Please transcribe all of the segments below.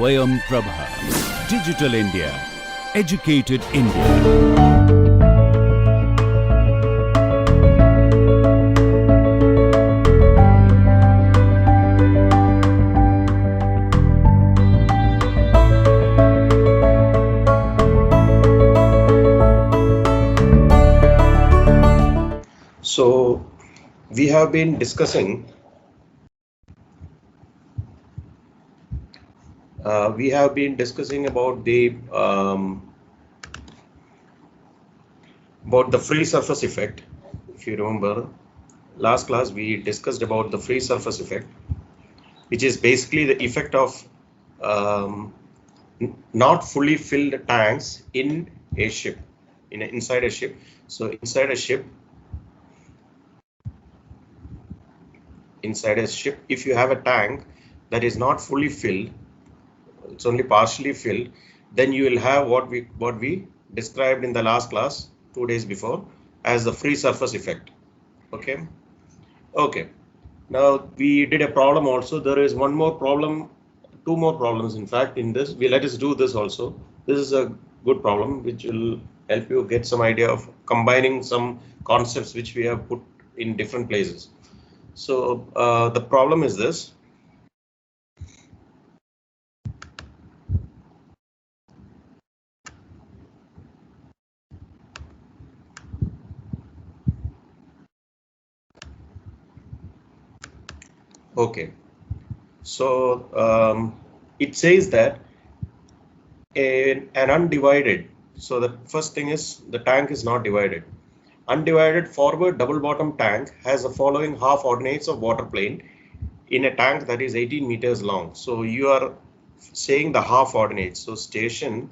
Swayam Prabha. Digital India. Educated India. So we have been discussing about the free surface effect. If you remember, last class we discussed about the free surface effect, which is basically the effect of not fully filled tanks in a ship, inside a ship. So inside a ship, if you have a tank that is not fully filled, it's only partially filled, then you will have what we described in the last class 2 days before as the free surface effect. Okay. Now we did a problem also. There is one more problem, two more problems in fact in this. Let us do this also. This is a good problem which will help you get some idea of combining some concepts which we have put in different places. So the problem is this. Okay, so it says that an undivided, so the first thing is the tank is not divided. Undivided forward double bottom tank has the following half ordinates of water plane in a tank that is 18 meters long. So you are saying the half ordinates. So station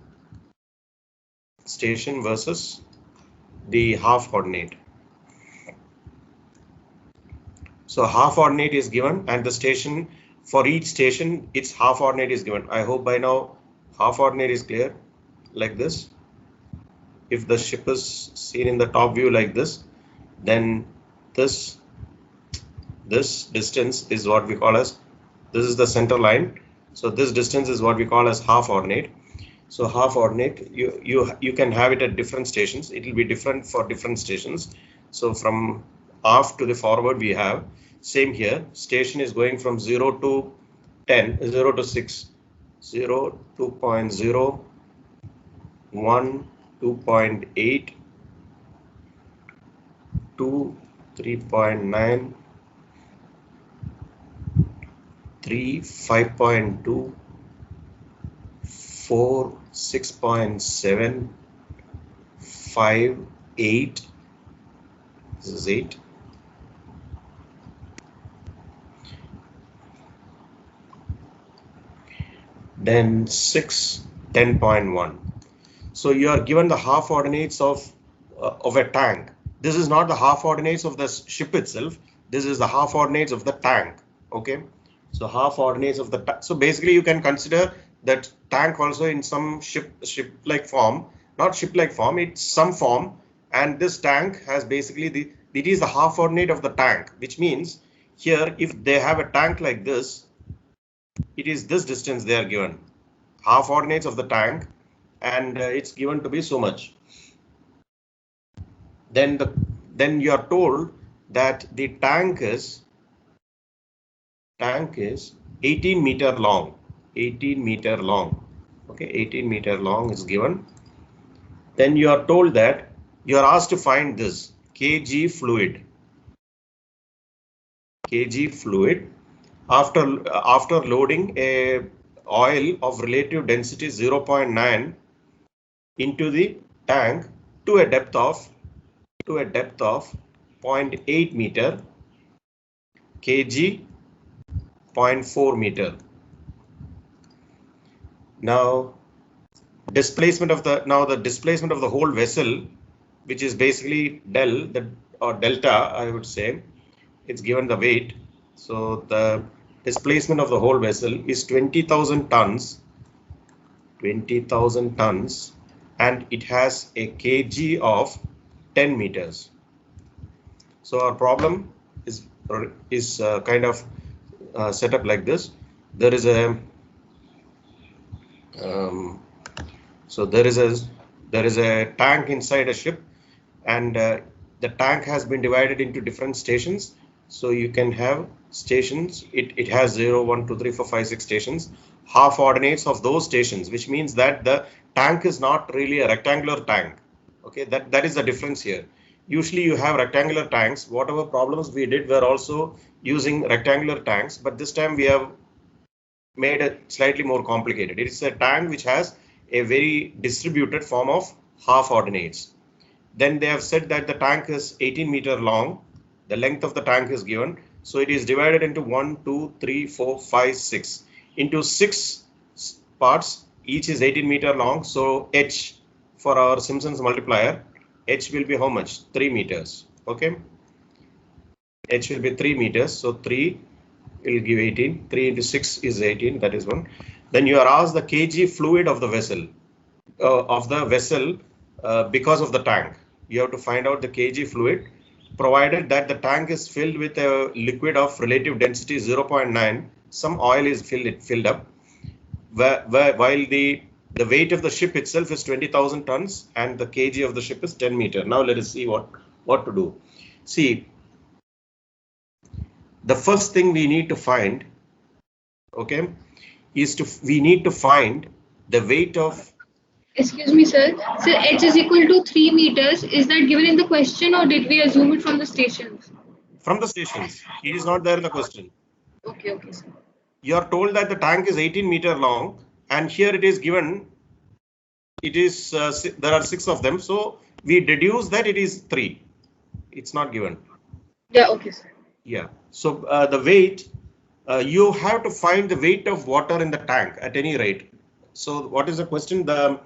versus the half ordinate. So half ordinate is given and the station, for each station its half ordinate is given. I hope by now half ordinate is clear, like this. If the ship is seen in the top view like this, then this distance is what we call as, this is the center line. So this distance is what we call as half ordinate. So half ordinate, you can have it at different stations. It will be different for different stations. So from aft to the forward we have, same here, station is going from 0 to 10, 0 to 6, 0, 2.0, 1, 2.8, 2, 3.9, 3, 5.2, 4, 6.7, 5, 8, this is 8, then 6, 10.1. So you are given the half ordinates of a tank. This is not the half ordinates of the ship itself. This is the half ordinates of the tank. Okay. So half ordinates of the tank. So basically you can consider that tank also in some ship-like form, not ship-like form, it's some form, and this tank has basically it is the half ordinate of the tank, which means here if they have a tank like this, it is this distance they are given, half ordinates of the tank, and it's given to be so much. Then you are told that the tank is 18 meter long. 18 meter long. Okay, 18 meter long is given. Then you are told that you are asked to find this kg fluid. Kg fluid after loading a oil of relative density 0.9 into the tank to a depth of 0.8 meter, kg 0.4 meter. Now the displacement of the whole vessel, which is basically delta, I would say, it's given the weight. So the displacement of the whole vessel is 20,000 tons. 20,000 tons, and it has a kg of 10 meters. So our problem is kind of set up like this. There is a So there is a tank inside a ship, and the tank has been divided into different stations. So you can have stations. It has 0, 1, 2, 3, 4, 5, 6 stations. Half ordinates of those stations, which means that the tank is not really a rectangular tank. Okay, that is the difference here. Usually you have rectangular tanks. Whatever problems we did were also using rectangular tanks, but this time we have made it slightly more complicated. It is a tank which has a very distributed form of half ordinates. Then they have said that the tank is 18-meter long. The length of the tank is given. So it is divided into 1, 2, 3, 4, 5, 6. Into 6 parts. Each is 18-meter long. So H for our Simpson's multiplier, H will be how much? 3 meters. Okay. H will be 3 meters. So 3 will give 18. 3 into 6 is 18. That is 1. Then you are asked the kg fluid of the vessel. Because of the tank. You have to find out the kg fluid, provided that the tank is filled with a liquid of relative density 0.9. Some oil is filled up, while the weight of the ship itself is 20,000 tons and the kg of the ship is 10 meter. Now let us see what to do. See, the first thing we need to find, okay, we need to find the weight of. Excuse me, sir. Sir, H is equal to 3 meters. Is that given in the question or did we assume it from the stations? From the stations. It is not there in the question. Okay, sir. You are told that the tank is 18-meter long, and here it is given. It is there are 6 of them, so we deduce that it is 3. It's not given. Yeah, okay, sir. Yeah. So the weight, you have to find the weight of water in the tank at any rate. So what is the question? The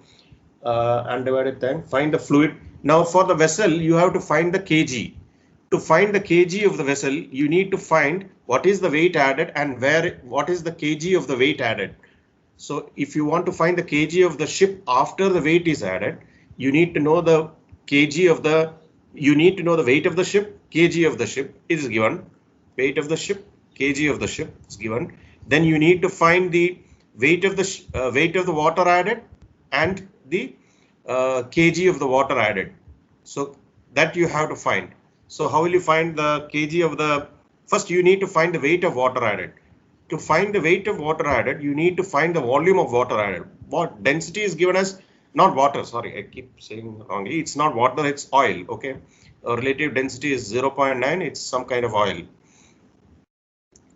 undivided tank. Find the fluid. Now for the vessel, you have to find the kg. To find the kg of the vessel, you need to find what is the weight added and what is the kg of the weight added. So if you want to find the kg of the ship after the weight is added, you need to know the kg of the. You need to know the weight of the ship. Kg of the ship is given. Weight of the ship, kg of the ship is given. Then you need to find the weight of the water added and the kg of the water added. So that you have to find. So how will you find the kg of the? First, you need to find the weight of water added. To find the weight of water added, you need to find the volume of water added. What density is given as? Not water. Sorry, I keep saying wrongly. It's not water. It's oil. Okay. Relative density is 0.9. It's some kind of oil.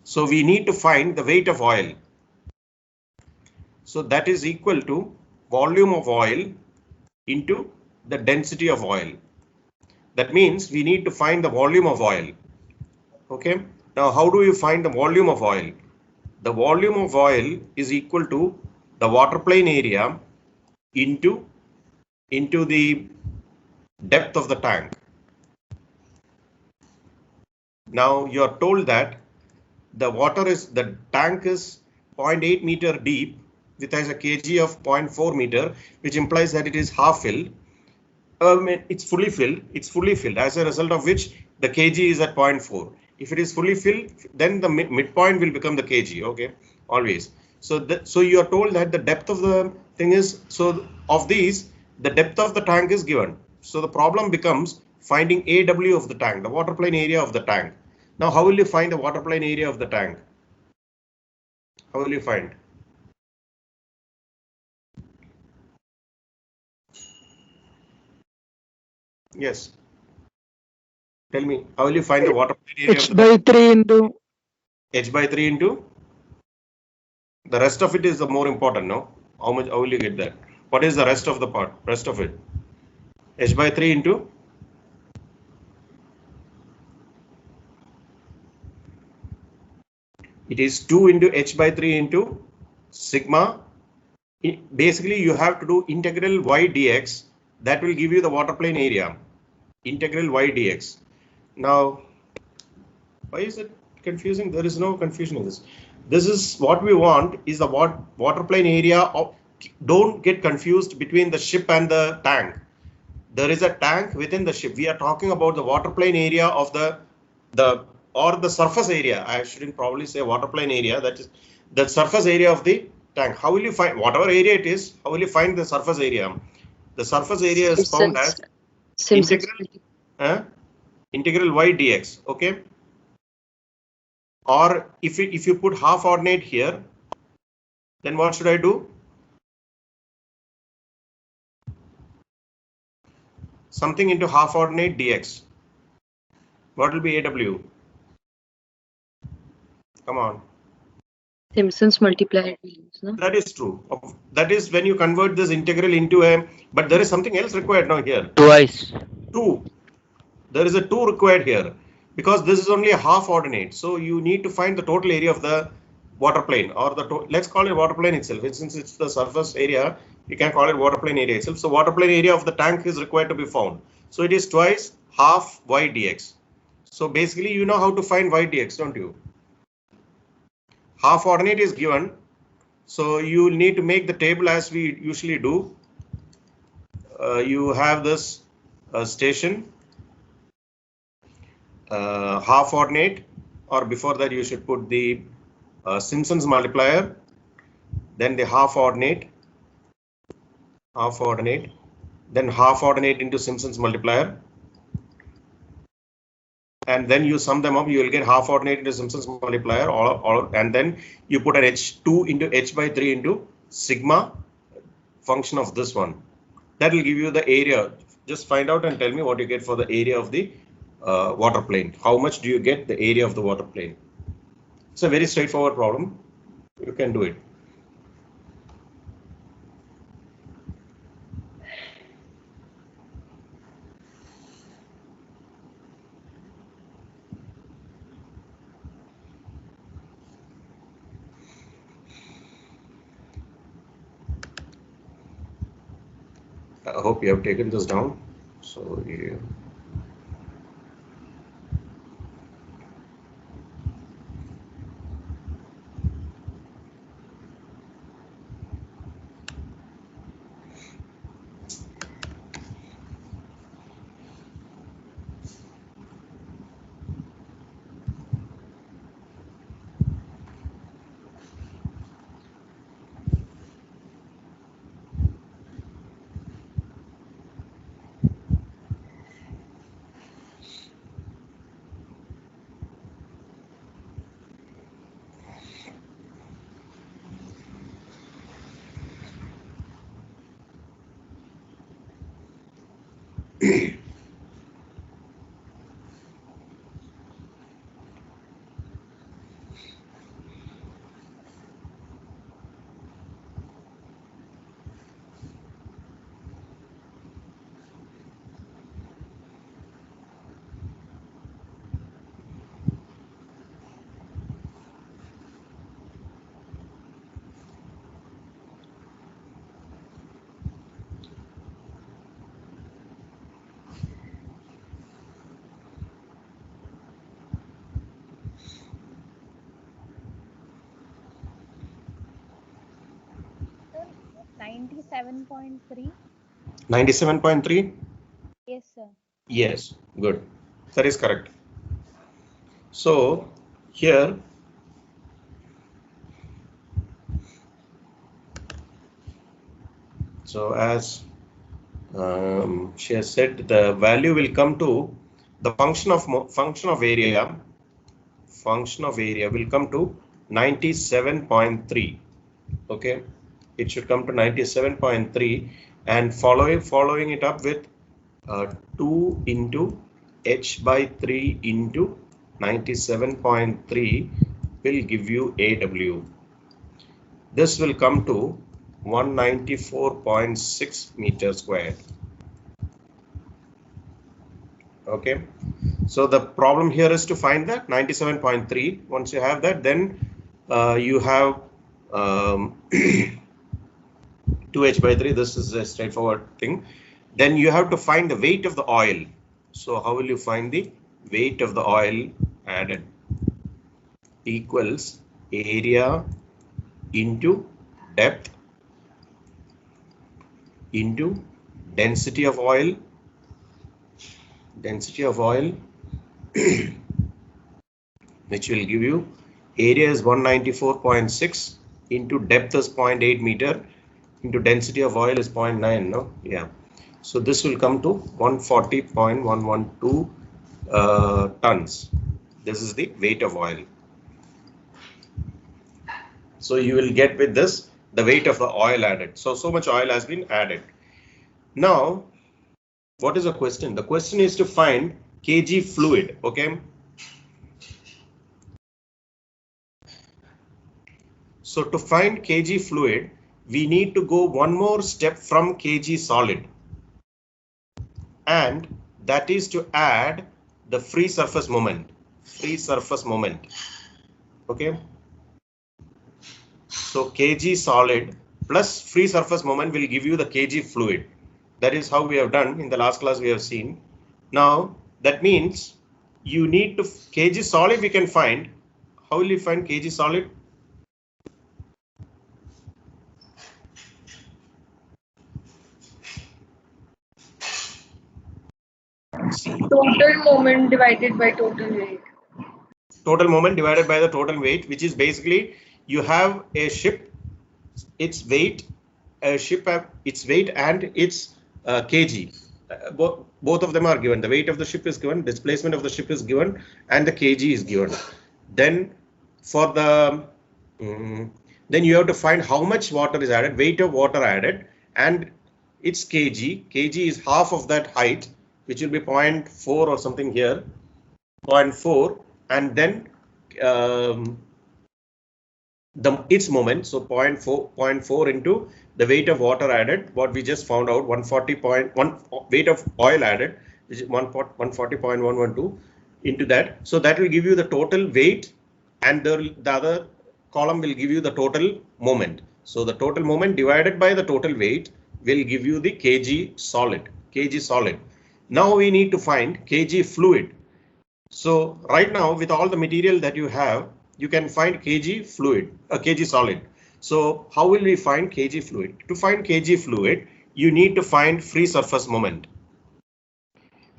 So we need to find the weight of oil. So that is equal to volume of oil into the density of oil. That means we need to find the volume of oil. Okay. Now, how do you find the volume of oil? The volume of oil is equal to the water plane area into the depth of the tank. Now you are told that the tank is 0.8 meter deep, which has a kg of 0.4 meter, which implies that it is half filled. It's fully filled. As a result of which the kg is at 0.4. If it is fully filled, then the midpoint will become the kg. Okay, always. So you are told that the depth of the thing is, so of these, the depth of the tank is given. So the problem becomes finding AW of the tank, the water plane area of the tank. Now, how will you find the water plane area of the tank? How will you find? Yes. Tell me, how will you find the water plane area? H by 3 into. H by 3 into? The rest of it is the more important, no? How will you get that? What is the rest of the part? Rest of it? H by 3 into? It is 2 into H by 3 into sigma. Basically, you have to do integral y dx. That will give you the water plane area. Integral y dx. Now, why is it confusing? There is no confusion in this. This is what we want is the water plane area of. Don't get confused between the ship and the tank. There is a tank within the ship. We are talking about the water plane area of the surface area. I shouldn't probably say water plane area. That is the surface area of the tank. How will you find whatever area it is? How will you find the surface area? The surface area is found as integral y dx. Okay. Or if you put half ordinate here, then what should I do? Something into half ordinate dx. What will be AW? Come on. Simpson's multiplier. No? That is true. That is when you convert this integral into a, but there is something else required now here. Twice. 2. There is a 2 required here because this is only a half ordinate. So you need to find the total area of the water plane, or let's call it water plane itself. Since it's the surface area, you can call it water plane area itself. So water plane area of the tank is required to be found. So it is twice half y dx. So basically you know how to find y dx, don't you? Half ordinate is given. So you will need to make the table as we usually do. You have this station, half ordinate, or before that you should put the Simpson's multiplier, then the half ordinate, then half ordinate into Simpson's multiplier, and then you sum them up, you will get half ordinate into Simpson's multiplier, and then you put an h2 into h by 3 into sigma function of this one. That will give you the area. Just find out and tell me what you get for the area of the water plane. How much do you get the area of the water plane? It's a very straightforward problem. You can do it. I hope you have taken this down. So yeah. Sir, 97.3. 97.3? Yes, sir. Yes, good. That is correct. So here as she has said, the value will come to the function of area will come to 97.3. Okay, it should come to 97.3, and following it up with 2 into h by 3 into 97.3 will give you AW. This will come to 194.6 meters squared. Okay, so the problem here is to find that 97.3. Once you have that, then you have 2h by 3. This is a straightforward thing. Then you have to find the weight of the oil. So how will you find the weight of the oil added? Equals area into depth into density of oil, which will give you area is 194.6 into depth is 0.8 meter into density of oil is 0.9, no? Yeah. So this will come to 140.112 tons. This is the weight of oil. So you will get with this the weight of the oil added. So much oil has been added. Now, what is the question? The question is to find kg fluid, okay? So to find kg fluid, we need to go one more step from kg solid, and that is to add the free surface moment. Okay. So kg solid plus free surface moment will give you the kg fluid. That is how we have done in the last class we have seen. Now that means you need to kg solid we can find. How will you find kg solid? Total moment divided by total weight. Total moment divided by the total weight, which is basically you have a ship, its weight, its weight and its kg. Both of them are given. The weight of the ship is given, displacement of the ship is given, and the kg is given. Then for the then you have to find how much water is added, weight of water added, and its kg. Kg is half of that height, which will be 0.4 or something here, 0.4, and then its moment, so 0.4 into the weight of water added, what we just found out, 140.1 weight of oil added, which is 140.112 into that. So that will give you the total weight, and the other column will give you the total moment. So the total moment divided by the total weight will give you the kg solid. Now we need to find kg fluid. So right now, with all the material that you have, you can find kg fluid, kg solid. So how will we find kg fluid? To find kg fluid, you need to find free surface moment.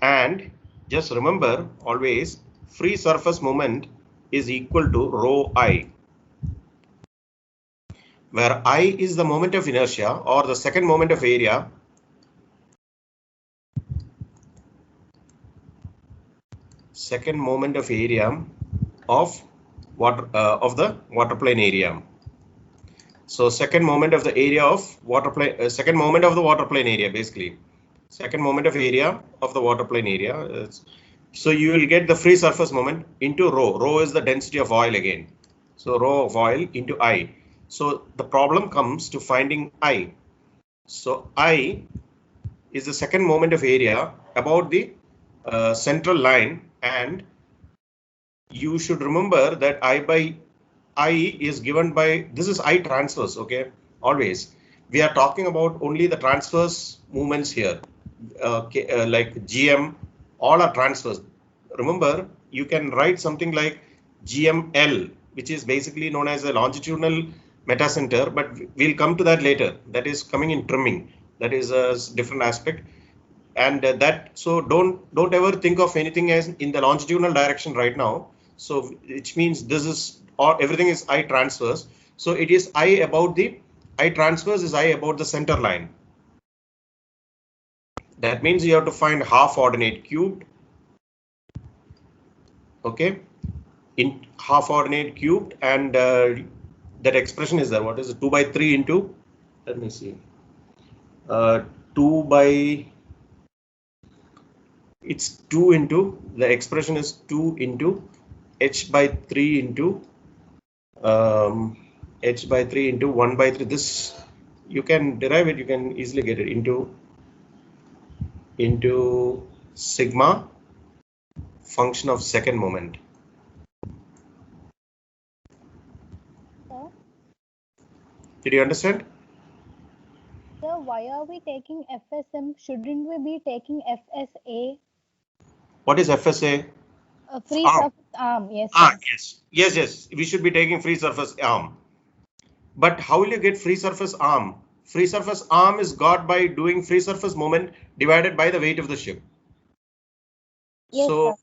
And just remember always, free surface moment is equal to rho I, where I is the moment of inertia or the second moment of area. Second moment of area of water of the water plane area. So second moment of the area of water plane, second moment of the water plane area, basically second moment of area of the water plane area. So you will get the free surface moment into rho. Rho is the density of oil again. So rho of oil into I. So the problem comes to finding I. So I is the second moment of area about the central line, and you should remember that I by I is given by, this is I transverse, okay? Always we are talking about only the transverse movements here, like GM, all are transverse. Remember, you can write something like GML, which is basically known as a longitudinal metacenter, but we'll come to that later. That is coming in trimming. That is a different aspect. And so don't ever think of anything as in the longitudinal direction right now. So which means this is, or everything is I transverse. So it is I about the I transverse is I about the center line. That means you have to find half ordinate cubed. Okay, in half ordinate cubed, and that expression is there. What is it? 2 by 3 into, let me see, 2 by, it's 2 into, the expression is 2 into h by 3 into h by 3 into 1 by 3. This you can derive it, you can easily get it into sigma function of second moment. Did you understand? Sir, why are we taking FSM? Shouldn't we be taking FSA? What is FSA? Free Arm. surface arm, yes. Sir. Yes. We should be taking free surface arm. But how will you get free surface arm? Free surface arm is got by doing free surface moment divided by the weight of the ship. Yes, so sir.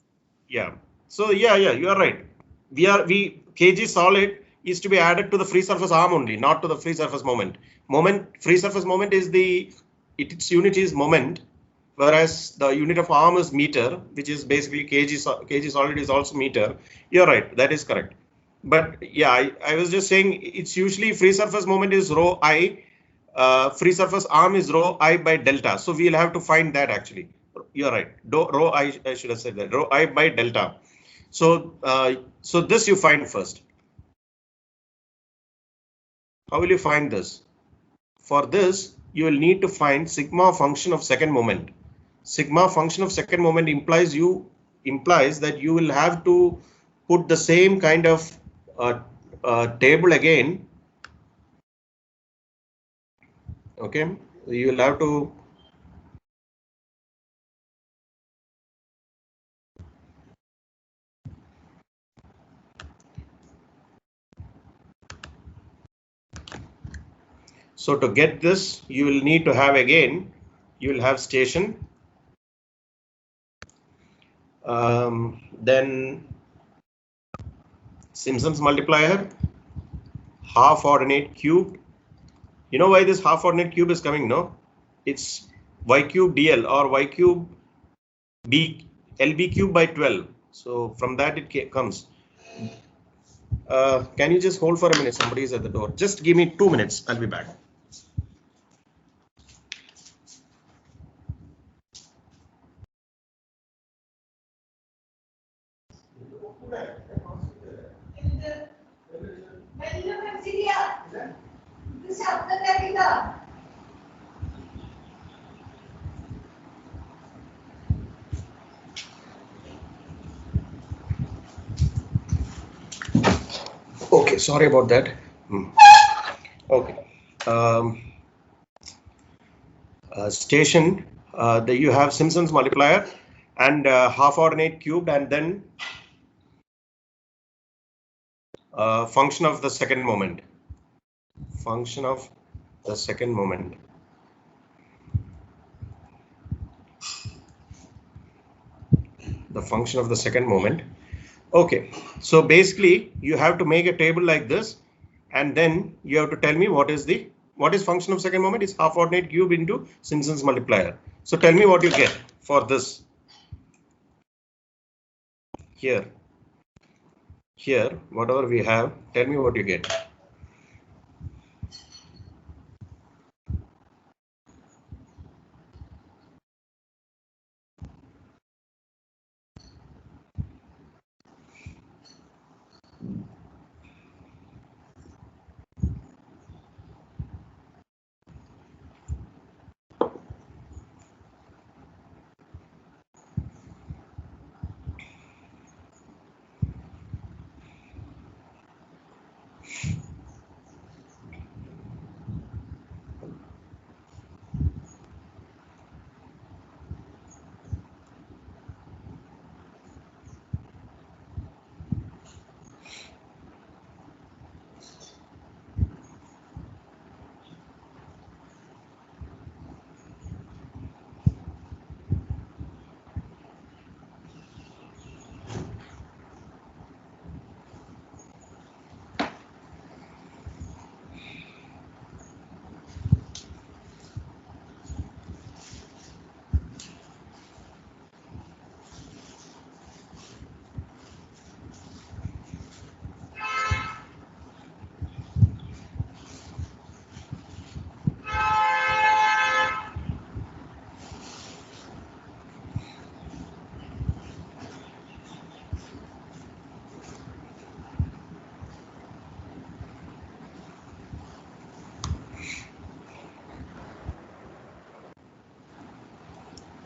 yeah. So yeah, you are right. We kg solid is to be added to the free surface arm only, not to the free surface moment. Free surface moment is its unit is moment, whereas the unit of arm is meter, which is basically kg solid is also meter. You're right, that is correct. But yeah, I was just saying it's usually free surface moment is rho I, free surface arm is rho I by delta. So we'll have to find that actually. You're right. Rho I should have said that. Rho I by delta. So so this you find first. How will you find this? For this, you will need to find sigma function of second moment. Sigma function of second moment implies that you will have to put the same kind of table again. Okay, you will have to so to get this, you will need to have again, you will have station, then Simpson's multiplier, half ordinate cubed. You know why this half ordinate cube is coming? No, it's y cube dl or y cube b lb cube by 12. So from that it comes. Can you just hold for a minute? Somebody is at the door. Just give me 2 minutes. I'll be back. Okay, sorry about that. Okay. Station, you have Simpson's multiplier and half ordinate cubed, and then function of the second moment. Function of the second moment. The function of the second moment. Okay, so basically you have to make a table like this, and then you have to tell me what is function of second moment is half ordinate cube into Simpson's multiplier. So tell me what you get for this. Here, whatever we have, tell me what you get.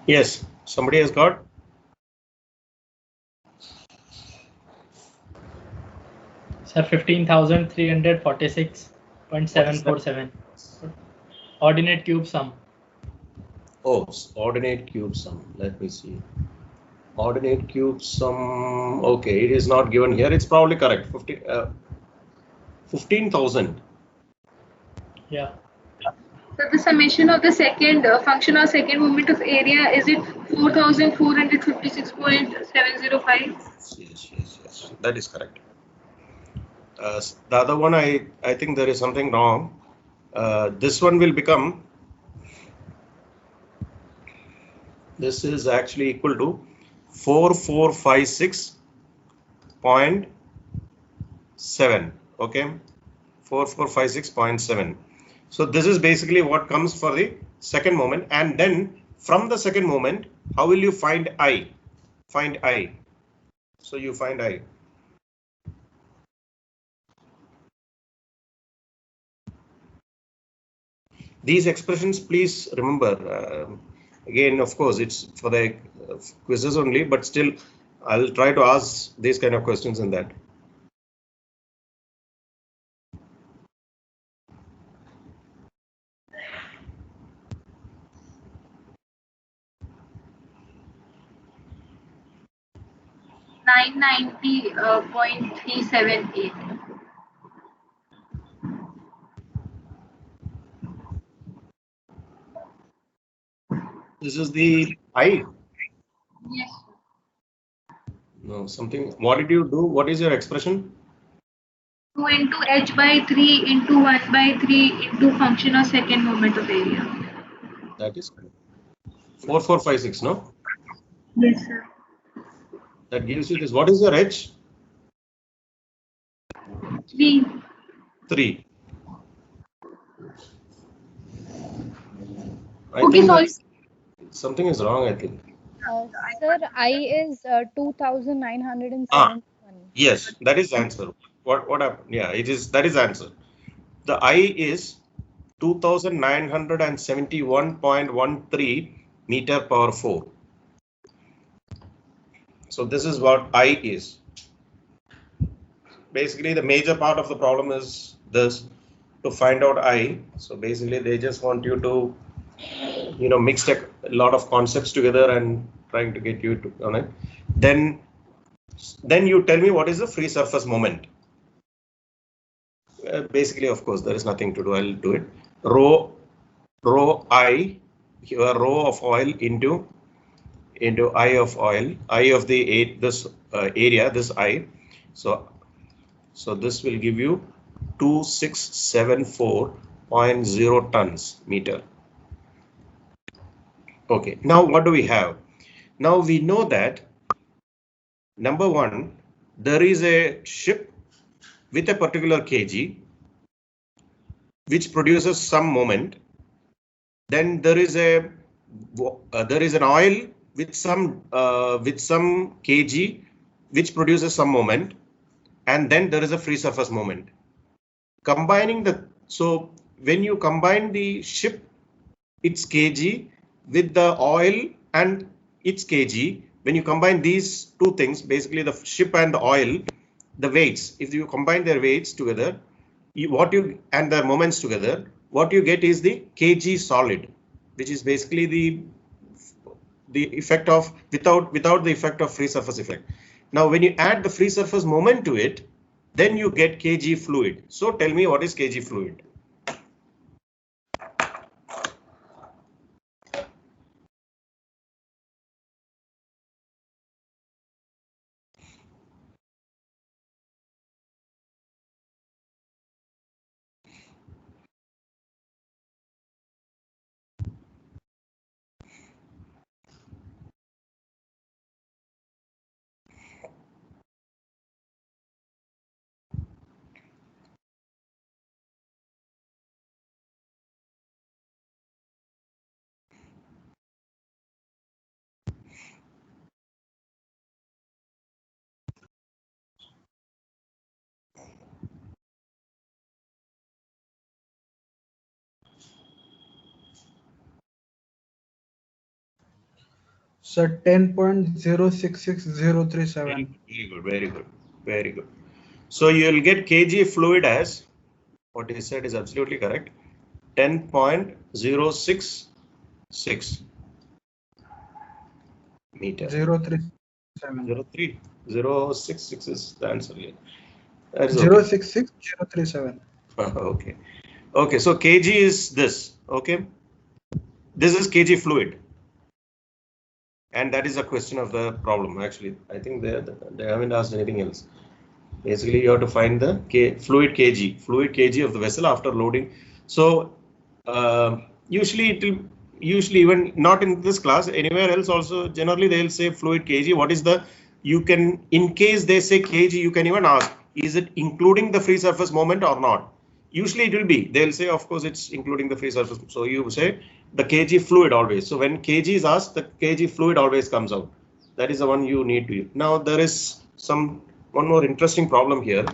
Yes, somebody has got. Sir, 15,346.747. Ordinate cube sum. Oh, ordinate cube sum. Let me see. Ordinate cube sum. Okay, it is not given here. It's probably correct. 15,000. Yeah. So the summation of the second function or second moment of area, is it 4,456.705? Yes. That is correct. The other one, I think there is something wrong. This one will become, this is actually equal to 4456.7. Okay, 4456.7. So this is basically what comes for the second moment, and then from the second moment, how will you find I? Find I. So you find I. These expressions, please remember. Again, of course, it's for the quizzes only, but still, I'll try to ask these kind of questions in that. .378. This is the I. Yes. No, something. What did you do? What is your expression? 2 into h by 3 into 1 by 3 into function of second moment of area. That is 4456. No, Yes, sir. that gives you this. What is your h? 3. 3. I Okay, think sorry. something is wrong, I think. Sir, I is 2971. Yes, that is the answer. What happened? Yeah, it is. That is the answer. The I is 2971.13 meter power 4. So this is what I is. Basically, the major part of the problem is this, to find out I. So basically, they just want you to, mix a lot of concepts together and trying to get you to on it. Then you tell me what is the free surface moment. Basically, of course, there is nothing to do. I'll do it. Rho I, your rho of oil into I of oil, I of the this area, this I. So this will give you 2674.0 tons meter. Okay, now what do we have? Now we know that number one, there is a ship with a particular kg which produces some moment. Then there is an oil with some kg which produces some moment, and then there is a free surface moment. So when you combine the ship, its kg, with the oil and its kg, when you combine these two things, basically the ship and the oil, the weights, if you combine their weights together, and their moments together, what you get is the kg solid, which is basically the effect of without the effect of free surface effect. Now, when you add the free surface moment to it, then you get kg fluid. So tell me, what is kg fluid? Sir, 10.066037. Very good. So you'll get kg fluid as, what he said is absolutely correct, 10.066 meter. 0337. 0.066 is the answer here. That is 066037. Okay. Okay, so kg is this. Okay, this is kg fluid, and that is a question of the problem. Actually, I think they haven't asked anything else. Basically, you have to find the fluid kg of the vessel after loading. So usually even not in this class, anywhere else also, generally they'll say fluid kg. What is the, you can, in case they say kg, you can even ask, is it including the free surface moment or not? Usually it will be, they'll say, of course, it's including the free surface. So you say the kg fluid always. So when kg is asked, the kg fluid always comes out. That is the one you need to use. Now there is one more interesting problem here.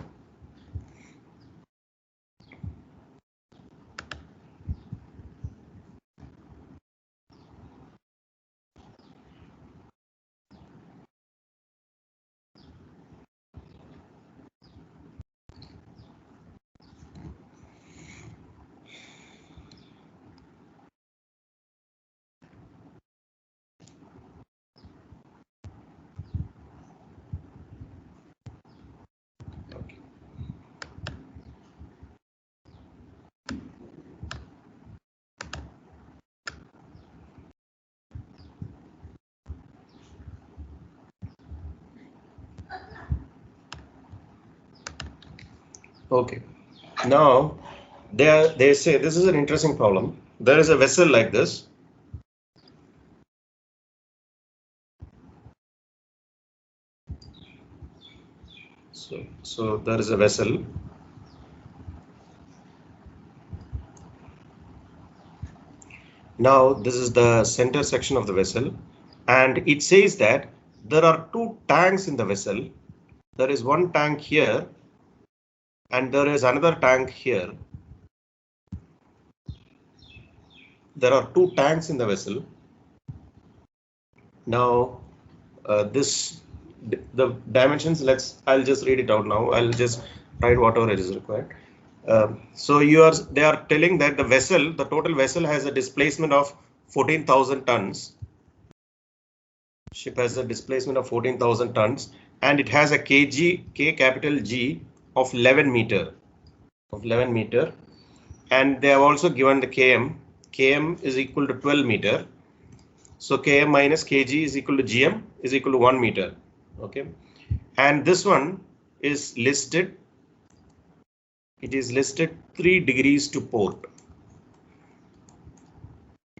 Okay, now they say this is an interesting problem. There is a vessel like this. So there is a vessel. Now this is the center section of the vessel, and it says that there are two tanks in the vessel. There is one tank here, and there is another tank here. There are two tanks in the vessel. Now the dimensions, I'll just read it out now. I'll just write whatever it is required. So they are telling that the total vessel has a displacement of 14,000 tons. Ship has a displacement of 14,000 tons, and it has a K capital G of 11 meter. And they have also given the km. Km is equal to 12 meter. So km minus kg is equal to gm is equal to 1 meter. Okay, and this one is listed. It is listed 3 degrees to port.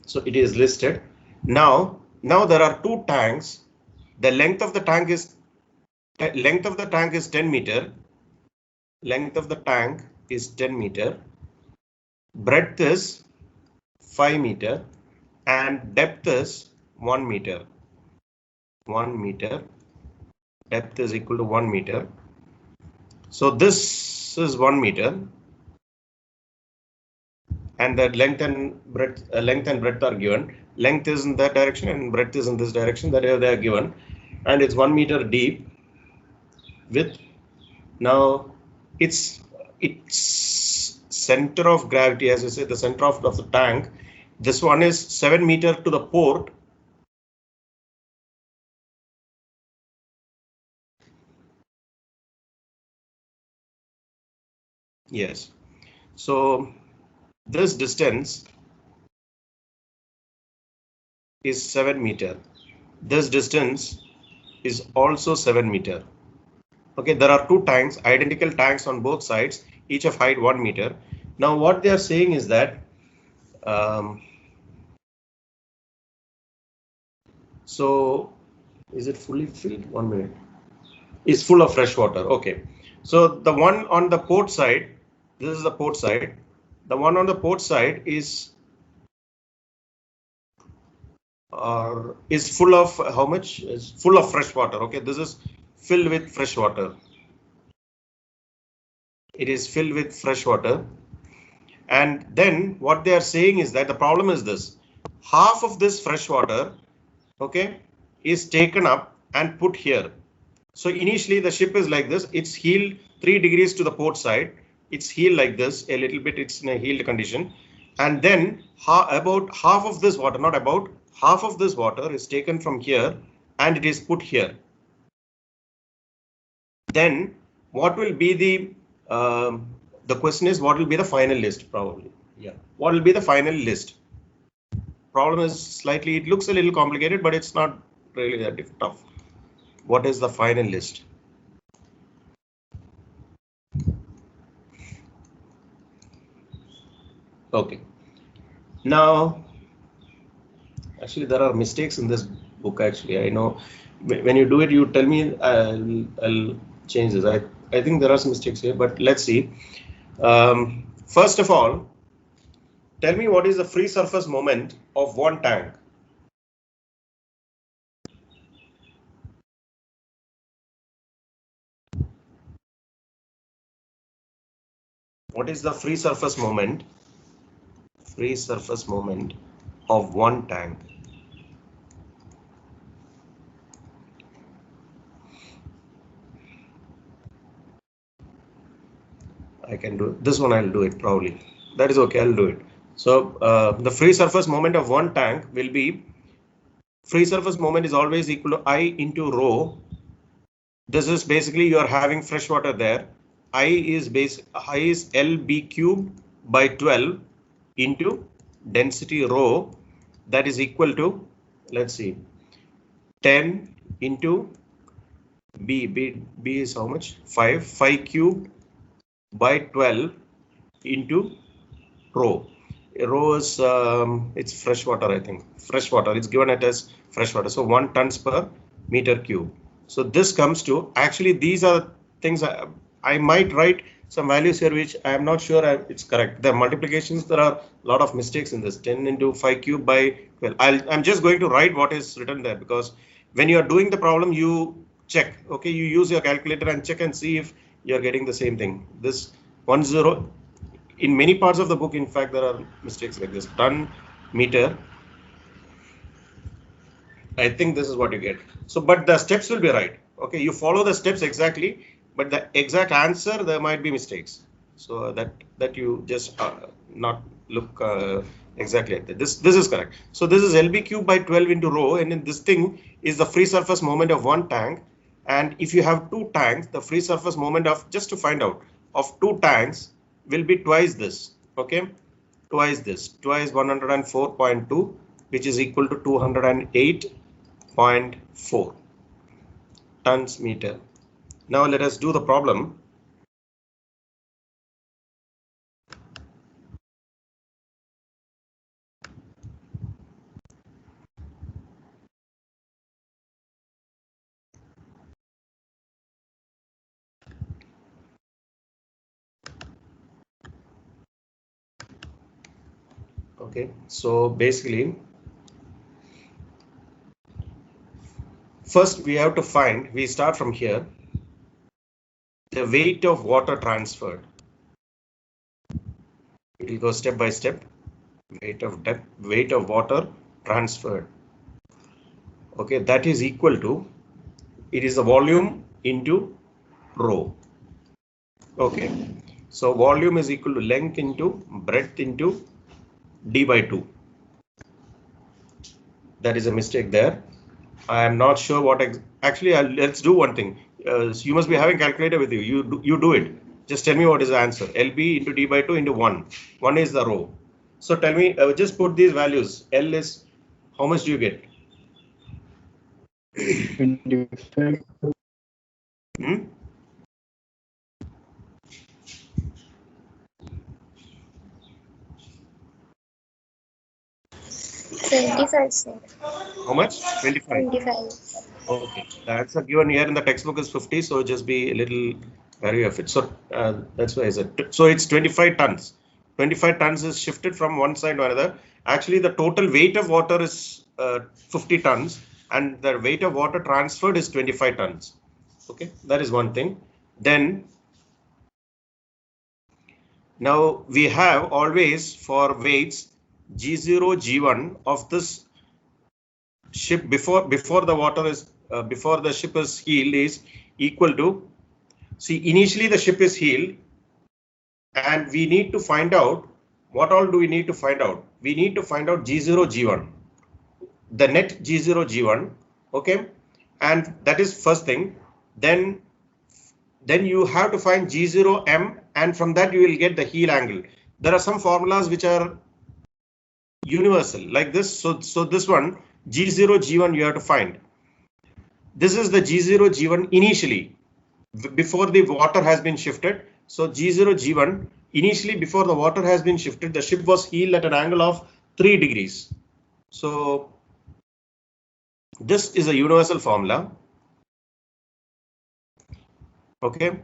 So it is listed. Now there are two tanks. The length of the tank is 10 meter. Length of the tank is 10 meter. Breadth is 5 meter, and depth is 1 meter. 1 meter. Depth is equal to 1 meter. So this is 1 meter, and the length and breadth are given. Length is in that direction and breadth is in this direction. That they are given, and it's 1 meter deep. Width. Now its center of gravity, as I say, the center of the tank. This one is 7 meter to the port. Yes. So this distance is 7 meter. This distance is also 7 meter. Okay, there are two tanks, identical tanks on both sides, each of height 1 meter. Now what they are saying is that so is it fully filled? 1 minute. Is full of fresh water. Okay, so the one on the port side, this is the port side. The one on the port side is full of how much? Is full of fresh water. Okay, this is filled with fresh water. It is filled with fresh water. And then what they are saying is that the problem is this: half of this fresh water, okay, is taken up and put here. So initially the ship is like this. It's heeled 3 degrees to the port side. It's heeled like this a little bit. It's in a heeled condition. And then about half of this water, not about, half of this water is taken from here and it is put here. Then what will be the question is, what will be the final list? Probably. Yeah. What will be the final list? Problem is slightly, it looks a little complicated, but it's not really that tough. What is the final list? Okay. Now, actually, there are mistakes in this book. Actually, I know when you do it, you tell me. I'll change this. I think there are some mistakes here, but let's see. First of all, tell me what is the free surface moment of one tank. What is the free surface moment? Free surface moment of one tank. I can do it. This one. I'll do it probably. That is okay. I'll do it. So the free surface moment of one tank will be, free surface moment is always equal to I into rho. This is basically you are having fresh water there. I is LB cubed by 12 into density rho, that is equal to, let's see, 10 into B is how much? 5 cubed by 12 into rho. Rho is it's fresh water, I think. Fresh water, it's given it as fresh water. So 1 tons per meter cube. So this comes to, actually these are things I might write some values here which I am not sure it's correct. The multiplications, there are a lot of mistakes in this. 10 into 5 cube by 12. I'm just going to write what is written there, because when you are doing the problem, you check. Okay, you use your calculator and check and see if you are getting the same thing. This 10. In many parts of the book, in fact, there are mistakes like this. Ton meter. I think this is what you get. So, but the steps will be right. Okay, you follow the steps exactly, but the exact answer, there might be mistakes. So that you just not look exactly at that. This is correct. So this is LB cubed by 12 into rho, and then this thing is the free surface moment of one tank. And if you have two tanks, the free surface moment of, just to find out, of two tanks will be twice this. Okay, twice this, twice 104.2, which is equal to 208.4 tons meter. Now let us do the problem. Okay, so basically, first we have to find, we start from here, the weight of water transferred. It will go step by step. Weight of water transferred. Okay, that is equal to, it is the volume into rho. Okay, so volume is equal to length into breadth into d by 2. That is a mistake there. I am not sure what actually. Let's do one thing. You must be having calculator with you. You do it. Just tell me what is the answer. LB into d by 2 into 1. 1 is the rho. So tell me. Just put these values. L is, how much do you get? 25. Hmm? How much? 25. Okay. The answer given here in the textbook is 50. So just be a little wary of it. So that's why I said. So it's 25 tons. 25 tons is shifted from one side to another. Actually, the total weight of water is 50 tons, and the weight of water transferred is 25 tons. Okay, that is one thing. Then now we have always for weights G0, G1 of this ship before the water is before the ship is heeled is equal to, see, initially the ship is heeled, and we need to find out what all do we need to find out. We need to find out G0, G1, the net G0, G1. Okay, and that is first thing. Then you have to find G0, M, and from that you will get the heel angle. There are some formulas which are universal like this. So this one G0, G1 you have to find. This is the G0, G1 initially before the water has been shifted. So G0, G1 initially before the water has been shifted, the ship was heeled at an angle of 3 degrees. So this is a universal formula. Okay.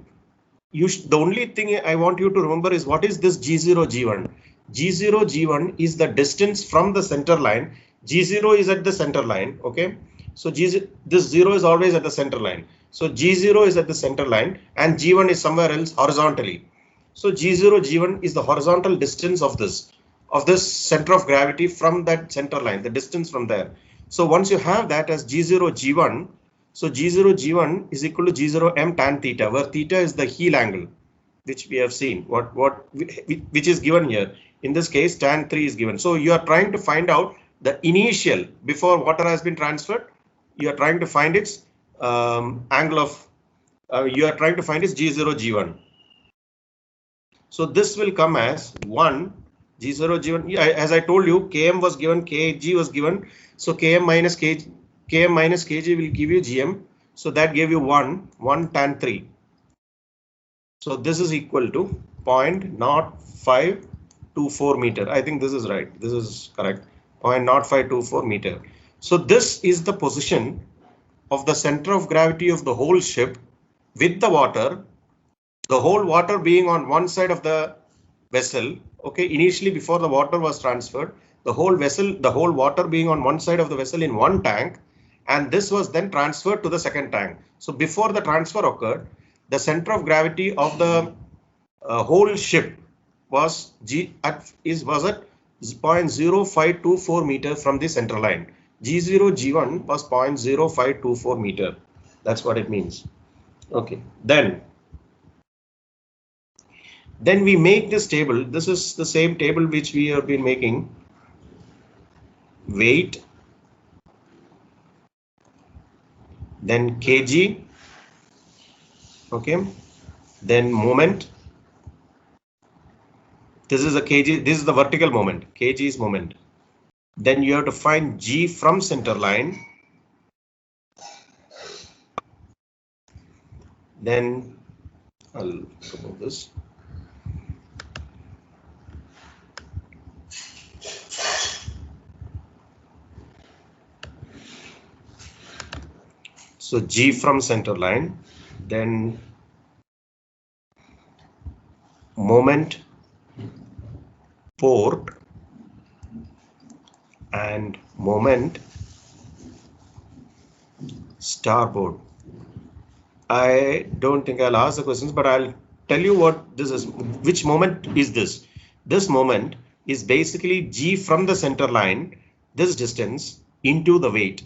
The only thing I want you to remember is what is this G0, G1? G0, G1 is the distance from the center line. G0 is at the center line. Okay. So this 0 is always at the center line. So G0 is at the center line and G1 is somewhere else horizontally. So G0, G1 is the horizontal distance of this center of gravity from that center line, the distance from there. So once you have that as G0, G1, so G0, G1 is equal to G0 M tan theta, where theta is the heel angle, which we have seen, which is given here. In this case, tan 3 is given. So you are trying to find out the initial before water has been transferred. You are trying to find its angle of, you are trying to find its G0, G1. So this will come as 1 G0, G1. As I told you, Km was given, Kg was given. So Km minus Kg will give you Gm. So that gave you 1 tan 3. So this is equal to 0.0524 meter. I think this is right. This is correct. 0.0524 meter. So this is the position of the center of gravity of the whole ship with the water. The whole water being on one side of the vessel. Okay, initially before the water was transferred, the whole water being on one side of the vessel in one tank, and this was then transferred to the second tank. So before the transfer occurred, the center of gravity of the whole ship was at 0.0524 meter from the center line. G0, G1 was 0.0524 meter. That's what it means. Okay, then we make this table. This is the same table which we have been making. Weight, then kg, okay, then moment. This is a kg, this is the vertical moment, kg is moment. Then you have to find g from center line. Then I'll remove this. So G from center line, then moment, port, and moment starboard. I don't think I'll ask the questions, but I'll tell you what this is. Which moment is this? This moment is basically G from the center line, this distance into the weight.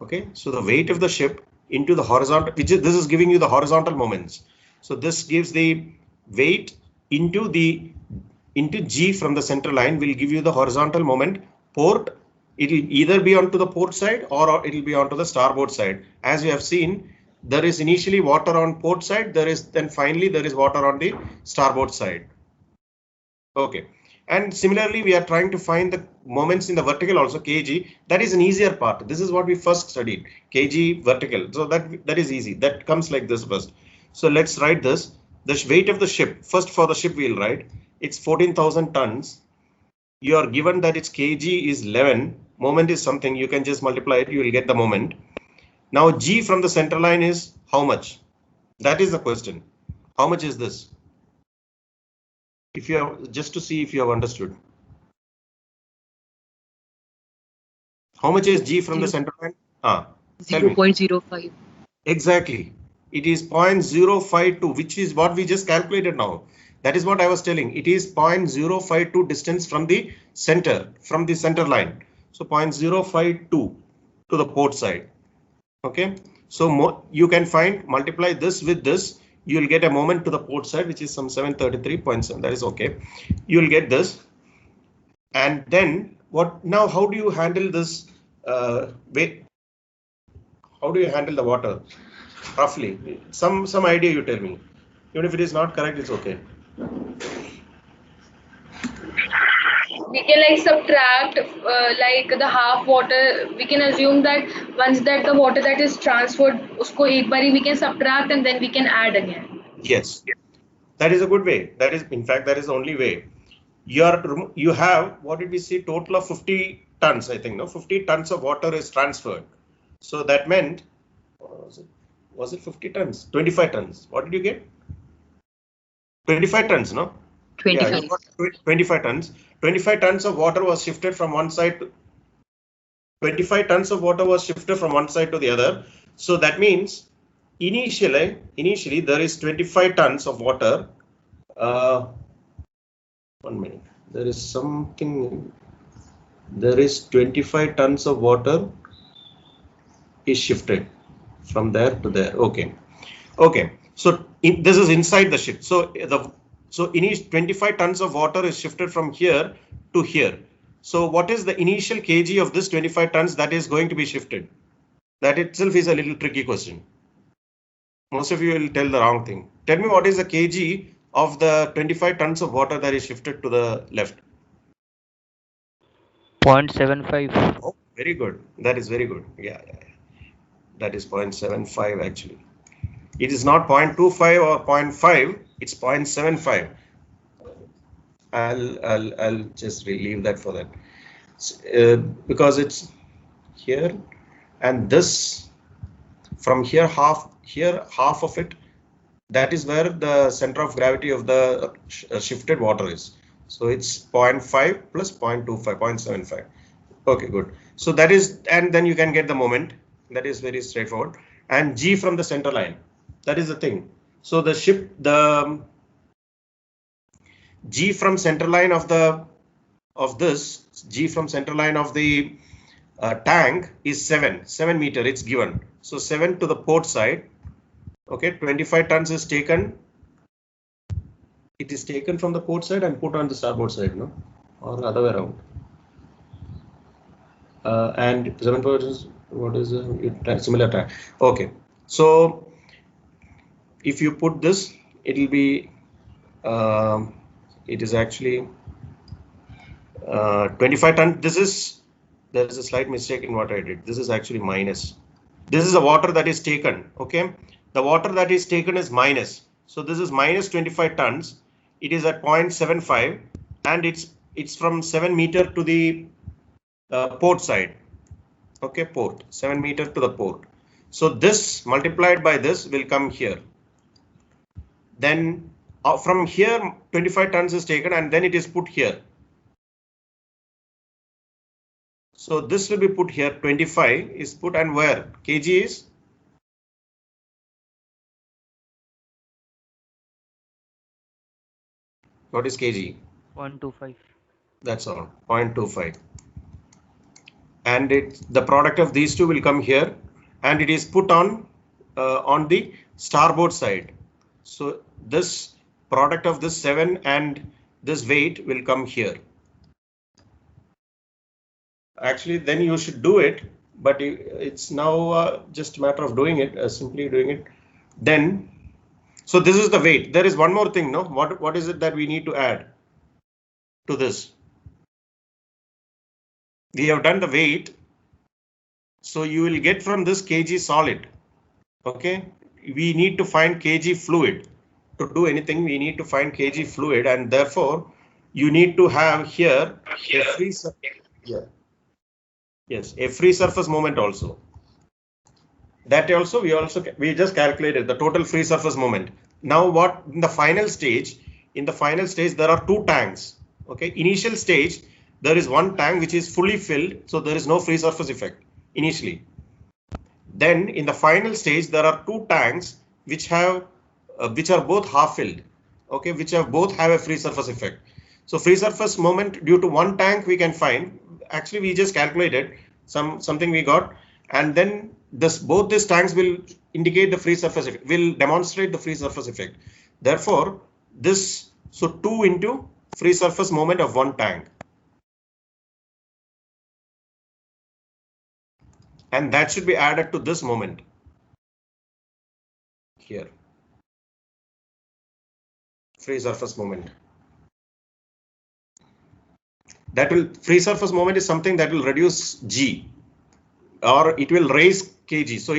Okay, so the weight of the ship into the horizontal, this is giving you the horizontal moments. So this gives the weight into G from the center line will give you the horizontal moment. Port, it will either be onto the port side or it will be onto the starboard side. As you have seen, there is initially water on port side, then finally there is water on the starboard side. Okay. And similarly, we are trying to find the moments in the vertical also, kg. That is an easier part. This is what we first studied, kg vertical. So that is easy. That comes like this first. So let's write this. The weight of the ship, first for the ship we'll write, it's 14,000 tons. You are given that its kg is 11. Moment is something, you can just multiply it, you will get the moment. Now g from the center line is how much? That is the question. How much is this? If you have, just to see if you have understood. How much is G from the center line? 0.05. Exactly. It is 0.052, which is what we just calculated now. That is what I was telling. It is 0.052 distance from the center line. So 0.052 to the port side. Okay. So you can multiply this with this. You will get a moment to the port side, which is some 733.7. That is okay. You will get this. And then what now? How do you handle this? Weight? How do you handle the water? Roughly, some idea you tell me. Even if it is not correct, it's okay. We can like subtract like the half water. We can assume that once that the water that is transferred, usko ek bari we can subtract and then we can add again. Yes. That is a good way. That is, in fact, that is the only way. You have, what did we see? Total of 50 tons, I think, no? 50 tons of water is transferred. So that meant, was it 50 tons? 25 tons. What did you get? 25 tons, no? 25. Yeah, you got 25 tons. 25 tons of water was shifted from one side to 25 tons of water was shifted from one side to the other. So that means initially there is 25 tons of water. 1 minute. There is something. There is 25 tons of water is shifted from there to there. Okay. Okay. So this is inside the ship. So initial 25 tons of water is shifted from here to here. So what is the initial kg of this 25 tons that is going to be shifted? That itself is a little tricky question. Most of you will tell the wrong thing. Tell me what is the kg of the 25 tons of water that is shifted to the left? 0.75. Oh, very good. That is very good. Yeah. That is 0.75 actually. It is not 0.25 or 0.5. It's 0.75. I'll just leave that for that because it's here and this from here half of it. That is where the center of gravity of the shifted water is. So it's 0.5 plus 0.25, 0.75. Okay, good. So that is, and then you can get the moment. That is very straightforward. And G from the center line. That is the thing. So the G from center line of the tank is 7 meter. It's given. So 7 to the port side. Okay, 25 tons is taken. It is taken from the port side and put on the starboard side, no, or other way around. And 7 is what is a similar time. Okay, so if you put this, it will be. It is actually 25 tons. There is a slight mistake in what I did. This is actually minus. This is the water that is taken. Okay, the water that is taken is minus. So this is minus 25 tons. It is at 0.75 and it's from 7 meter to the port side. Okay, port 7 meter to the port. So this multiplied by this will come here. Then from here 25 tons is taken and then it is put here. So this will be put here. 25 is put and where kg is. What is kg? 0.25. That's all. 0.25. And the product of these two will come here, and it is put on the starboard side. So this product of this 7 and this weight will come here. Actually, then you should do it, but it's now just a matter of doing it, simply doing it. Then, so this is the weight. There is one more thing, no? What is it that we need to add to this? We have done the weight. So you will get from this kg solid. Okay. We need to find kg fluid. To do anything, we need to find kg fluid, and therefore you need to have here a free surface. Yeah. Yes, a free surface moment also. That also we just calculated the total free surface moment. Now what in the final stage? In the final stage there are 2 tanks. Okay, initial stage there is one tank which is fully filled, so there is no free surface effect initially. Then in the final stage there are 2 tanks which are both half filled. Okay, which both have a free surface effect. So free surface moment due to one tank we can find. Actually, we just calculated something we got, and then both these tanks will indicate the free surface effect, will demonstrate the free surface effect. Therefore, so 2 into free surface moment of one tank, and that should be added to this moment here. Free surface moment. Free surface moment is something that will reduce G, or it will raise kg. So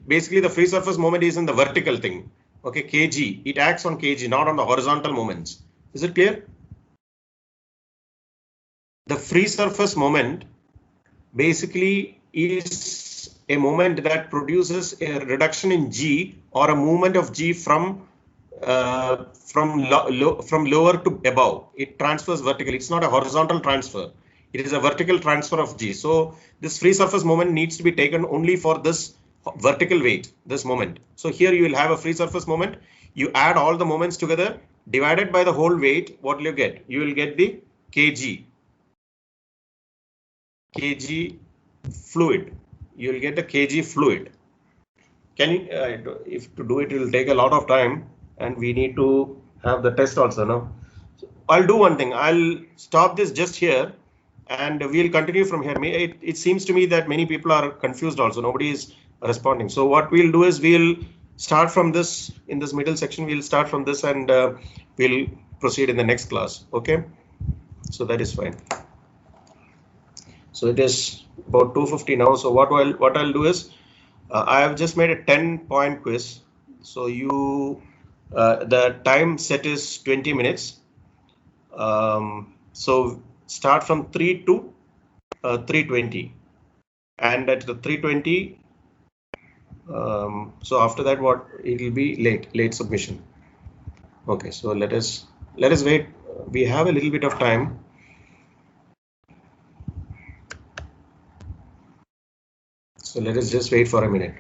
basically the free surface moment is in the vertical thing. Okay, kg. It acts on kg, not on the horizontal moments. Is it clear? The free surface moment basically is a moment that produces a reduction in g or a movement of g from lower to above. It transfers vertically. It's not a horizontal transfer. It is a vertical transfer of g. So this free surface moment needs to be taken only for this vertical weight, this moment. So here you will have a free surface moment. You add all the moments together, divided by the whole weight. What will you get? You will get the kg. Kg fluid. You will get the kg fluid. Can you, if to do it, it will take a lot of time, and we need to have the test also. No, so I'll do one thing. I'll stop this just here, and we'll continue from here. It seems to me that many people are confused also. Nobody is responding. So what we'll do is we'll start from this in this middle section. We'll start from this, and we'll proceed in the next class. Okay, so that is fine. So it is about 2:50 now. So what I'll do is I have just made a 10-point quiz. So you the time set is 20 minutes. So start from 3 to 3:20, and at the 3:20. So after that, what it will be late submission. Okay, so let us wait. We have a little bit of time. So let us just wait for a minute.